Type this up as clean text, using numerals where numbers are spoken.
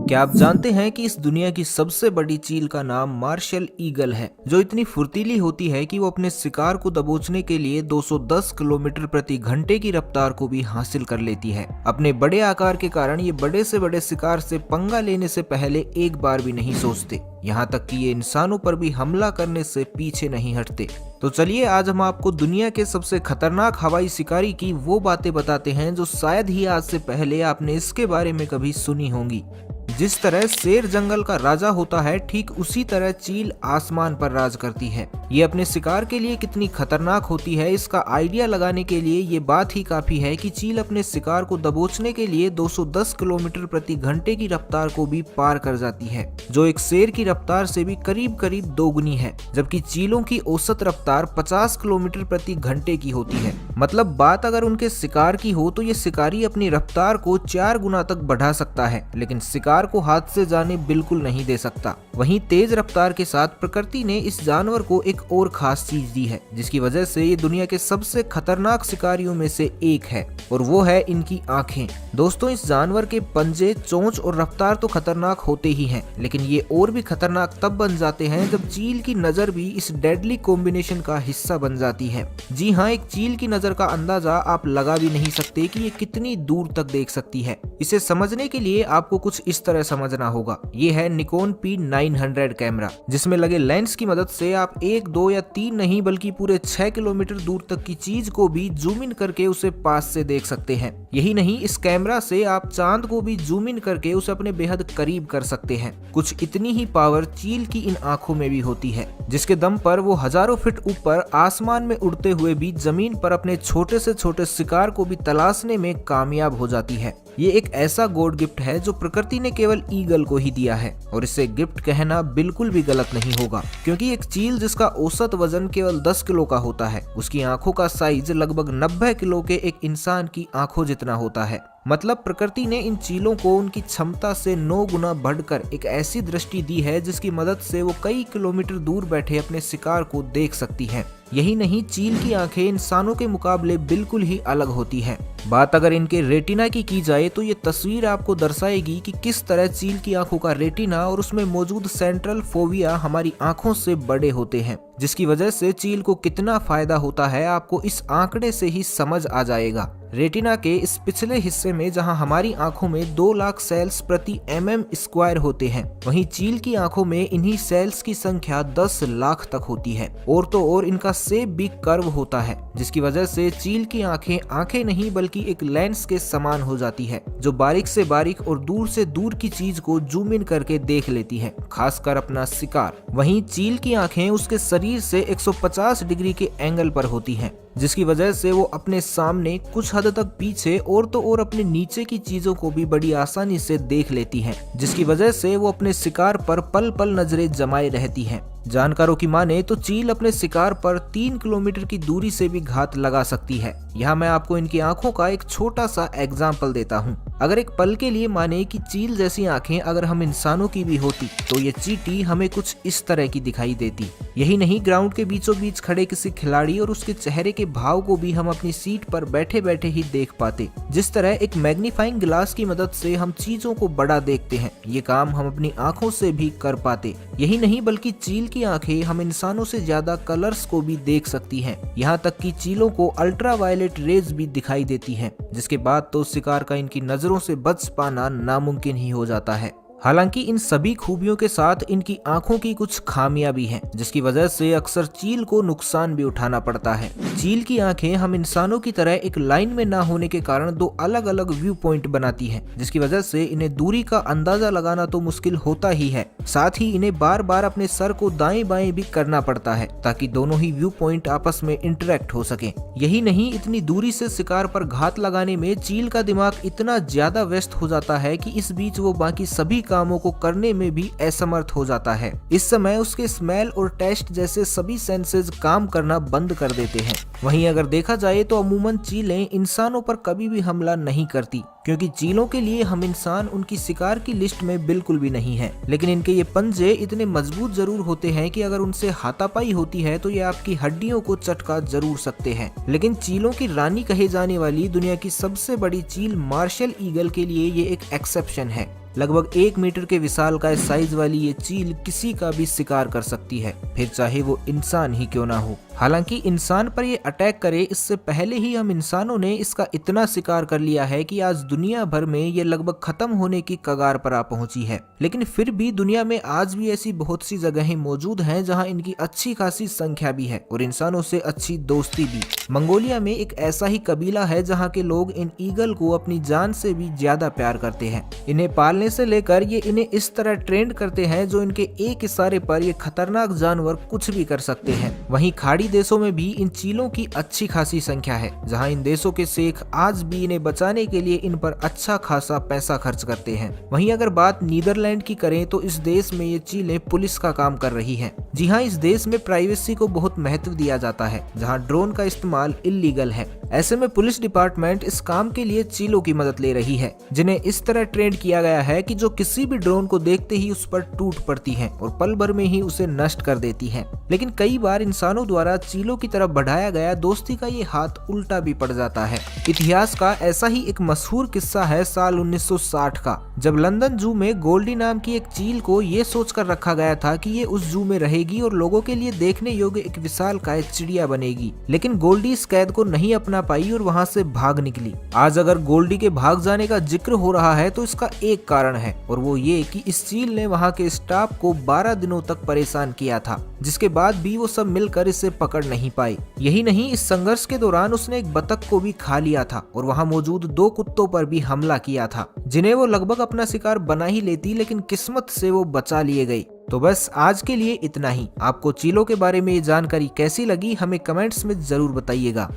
क्या आप जानते हैं कि इस दुनिया की सबसे बड़ी चील का नाम मार्शल ईगल है, जो इतनी फुर्तीली होती है कि वो अपने शिकार को दबोचने के लिए 210 किलोमीटर प्रति घंटे की रफ्तार को भी हासिल कर लेती है। अपने बड़े आकार के कारण ये बड़े से बड़े शिकार से पंगा लेने से पहले एक बार भी नहीं सोचते, यहाँ तक कि ये इंसानों पर भी हमला करने से पीछे नहीं हटते। तो चलिए आज हम आपको दुनिया के सबसे खतरनाक हवाई शिकारी की वो बातें बताते हैं जो शायद ही आज से पहले आपने इसके बारे में कभी सुनी होंगी। जिस तरह शेर जंगल का राजा होता है, ठीक उसी तरह चील आसमान पर राज करती है। ये अपने शिकार के लिए कितनी खतरनाक होती है, इसका आइडिया लगाने के लिए ये बात ही काफी है कि चील अपने शिकार को दबोचने के लिए 210 किलोमीटर प्रति घंटे की रफ्तार को भी पार कर जाती है, जो एक शेर की रफ्तार से भी करीब करीब दोगुनी है। जबकि चीलों की औसत रफ्तार 50 किलोमीटर प्रति घंटे की होती है। मतलब बात अगर उनके शिकार की हो तो ये शिकारी अपनी रफ्तार को 4 गुना तक बढ़ा सकता है, लेकिन शिकार को हाथ से जाने बिल्कुल नहीं दे सकता। वहीं तेज रफ्तार के साथ प्रकृति ने इस जानवर को एक और खास चीज दी है, जिसकी वजह से ये दुनिया के सबसे खतरनाक शिकारियों में से एक है, और वो है इनकी आंखें। दोस्तों, इस जानवर के पंजे, चोंच और रफ्तार तो खतरनाक होते ही हैं, लेकिन ये और भी खतरनाक तब बन जाते हैं जब चील की नजर भी इस डेडली कॉम्बिनेशन का हिस्सा बन जाती है। जी हाँ, एक चील की नजर का अंदाजा आप लगा भी नहीं सकते कि ये कितनी दूर तक देख सकती है। इसे समझने के लिए आपको कुछ इस तरह समझना होगा। ये है निकॉन P900 कैमरा, जिसमें लगे लेंस की मदद से आप 1, 2 या 3 नहीं बल्कि पूरे 6 किलोमीटर दूर तक की चीज को भी जूम इन करके उसे पास से देख सकते हैं। यही नहीं, इस कैमरा से आप चांद को भी जूम इन करके उसे अपने बेहद करीब कर सकते हैं। कुछ इतनी ही पावर चील की इन आंखों में भी होती है, जिसके दम पर वो हजारों फीट ऊपर आसमान में उड़ते हुए भी जमीन पर अपने छोटे से छोटे शिकार को भी तलाशने में कामयाब हो जाती है। ये एक ऐसा गॉड गिफ्ट है जो प्रकृति ने केवल ईगल को ही दिया है, और इसे गिफ्ट कहना बिल्कुल भी गलत नहीं होगा, क्योंकि एक चील जिसका औसत वजन केवल 10 किलो का होता है, उसकी आंखों का साइज लगभग 90 किलो के एक इंसान की आंखों जितना होता है। मतलब प्रकृति ने इन चीलों को उनकी क्षमता से 9 गुना बढ़कर एक ऐसी दृष्टि दी है जिसकी मदद से वो कई किलोमीटर दूर बैठे अपने शिकार को देख सकती हैं। यही नहीं, चील की आंखें इंसानों के मुकाबले बिल्कुल ही अलग होती हैं। बात अगर इनके रेटिना की जाए तो ये तस्वीर आपको दर्शाएगी कि किस तरह चील की आंखों का रेटिना और उसमें मौजूद सेंट्रल फोविया हमारी आंखों से बड़े होते हैं, जिसकी वजह से चील को कितना फायदा होता है आपको इस आंकड़े से ही समझ आ जाएगा। रेटिना के इस पिछले हिस्से में जहां हमारी आंखों में 2 लाख सेल्स प्रति mm² होते हैं, वहीं चील की आंखों में इन्हीं सेल्स की संख्या 10 लाख तक होती है। और तो और इनका शेप भी कर्व होता है, जिसकी वजह से चील की आंखें नहीं बल्कि एक लेंस के समान हो जाती है, जो बारीक से बारीक और दूर से दूर की चीज को जूम इन करके देख लेती है, खासकर अपना शिकार। वहीं चील की आंखें उसके शरीर से 150 डिग्री के एंगल पर होती हैं, जिसकी वजह से वो अपने सामने, कुछ हद तक पीछे और तो और अपने नीचे की चीजों को भी बड़ी आसानी से देख लेती हैं, जिसकी वजह से वो अपने शिकार पर पल पल नजरें जमाए रहती हैं। जानकारों की माने तो चील अपने शिकार पर 3 किलोमीटर की दूरी से भी घात लगा सकती है। यहाँ मैं आपको इनकी आंखों का एक छोटा सा एग्जाम्पल देता हूँ। अगर एक पल के लिए माने कि चील जैसी आंखें अगर हम इंसानों की भी होती तो ये चींटी हमें कुछ इस तरह की दिखाई देती। यही नहीं, ग्राउंड के बीचों बीच खड़े किसी खिलाड़ी और उसके चेहरे के भाव को भी हम अपनी सीट पर बैठे बैठे ही देख पाते। जिस तरह एक मैग्नीफाइंग ग्लास की मदद से हम चीजों को बड़ा देखते हैं, ये काम हम अपनी आंखों से भी कर पाते। यही नहीं, बल्कि चील की आंखें हम इंसानों से ज्यादा कलर्स को भी देख सकती हैं। यहाँ तक कि चीलों को अल्ट्रावायलेट रेज भी दिखाई देती हैं, जिसके बाद तो शिकार का इनकी नजरों से बच पाना नामुमकिन ही हो जाता है। हालांकि इन सभी खूबियों के साथ इनकी आंखों की कुछ खामियां भी हैं, जिसकी वजह से अक्सर चील को नुकसान भी उठाना पड़ता है। चील की आंखें हम इंसानों की तरह एक लाइन में ना होने के कारण 2 अलग अलग व्यू पॉइंट बनाती हैं, जिसकी वजह से इन्हें दूरी का अंदाजा लगाना तो मुश्किल होता ही है, साथ ही इन्हें बार बार अपने सर को दाएं बाएं भी करना पड़ता है ताकि दोनों ही व्यू पॉइंट आपस में इंटरेक्ट हो सके। यही नहीं, इतनी दूरी से शिकार पर घात लगाने में चील का दिमाग इतना ज्यादा व्यस्त हो जाता है कि इस बीच वो बाकी सभी कामों को करने में भी असमर्थ हो जाता है। इस समय उसके स्मेल और टेस्ट जैसे सभी सेंसेस काम करना बंद कर देते हैं। वहीं अगर देखा जाए तो अमूमन चीलें इंसानों पर कभी भी हमला नहीं करती, क्योंकि चीलों के लिए हम इंसान उनकी शिकार की लिस्ट में बिल्कुल भी नहीं है। लेकिन इनके ये पंजे इतने मजबूत जरूर होते हैं कि अगर उनसे हाथापाई होती है तो ये आपकी हड्डियों को चटका जरूर सकते हैं। लेकिन चीलों की रानी कहे जाने वाली दुनिया की सबसे बड़ी चील मार्शल ईगल के लिए ये एक एक्सेप्शन है। लगभग 1 मीटर के विशालकाय साइज वाली ये चील किसी का भी शिकार कर सकती है, फिर चाहे वो इंसान ही क्यों ना हो। हालांकि इंसान पर ये अटैक करे इससे पहले ही हम इंसानों ने इसका इतना शिकार कर लिया है कि आज दुनिया भर में ये लगभग खत्म होने की कगार पर आ पहुंची है। लेकिन फिर भी दुनिया में आज भी ऐसी बहुत सी जगहें मौजूद हैं जहां इनकी अच्छी खासी संख्या भी है और इंसानों से अच्छी दोस्ती भी। मंगोलिया में एक ऐसा ही कबीला है जहां के लोग इन ईगल को अपनी जान से भी ज्यादा प्यार करते हैं। इन्हें पालने से लेकर ये इन्हें इस तरह ट्रेंड करते हैं जो इनके एक इशारे पर ये खतरनाक जानवर कुछ भी कर सकते हैं। वहीं खाड़ी देशों में भी इन चीलों की अच्छी खासी संख्या है, जहां इन देशों के शेख आज भी इन्हें बचाने के लिए इन पर अच्छा खासा पैसा खर्च करते हैं। वहीं अगर बात नीदरलैंड की करें तो इस देश में ये चीलें पुलिस का काम कर रही हैं। जी हाँ, इस देश में प्राइवेसी को बहुत महत्व दिया जाता है, जहां ड्रोन का इस्तेमाल इल्लीगल है। ऐसे में पुलिस डिपार्टमेंट इस काम के लिए चीलों की मदद ले रही है, जिन्हें इस तरह ट्रेंड किया गया है कि जो किसी भी ड्रोन को देखते ही उस पर टूट पड़ती हैं और पल भर में ही उसे नष्ट कर देती हैं। लेकिन कई बार इंसानों द्वारा चीलों की तरफ बढ़ाया गया दोस्ती का ये हाथ उल्टा भी पड़ जाता है। इतिहास का ऐसा ही एक मशहूर किस्सा है साल 1960 का, जब लंदन जू में गोल्डी नाम की एक चील को ये सोचकर रखा गया था कि ये उस जू में रहेगी और लोगों के लिए देखने योग्य एक विशालकाय चिड़िया बनेगी। लेकिन गोल्डी इस कैद को नहीं अपना पाई और वहां से भाग निकली। आज अगर गोल्डी के भाग जाने का जिक्र हो रहा है तो इसका एक कारण है और वो ये कि इस चील ने वहां के स्टाफ को 12 दिनों तक परेशान किया था, जिसके बाद भी वो सब मिलकर इसे पकड़ नहीं पाए। यही नहीं, इस संघर्ष के दौरान उसने एक बतख को भी खा लिया था और वहां मौजूद 2 कुत्तों पर भी हमला किया था, जिन्हें वो लगभग अपना शिकार बना ही लेती, लेकिन किस्मत से वो बचा लिए गई। तो बस आज के लिए इतना ही। आपको चीलों के बारे में ये जानकारी कैसी लगी हमें कमेंट्स में जरूर बताइएगा।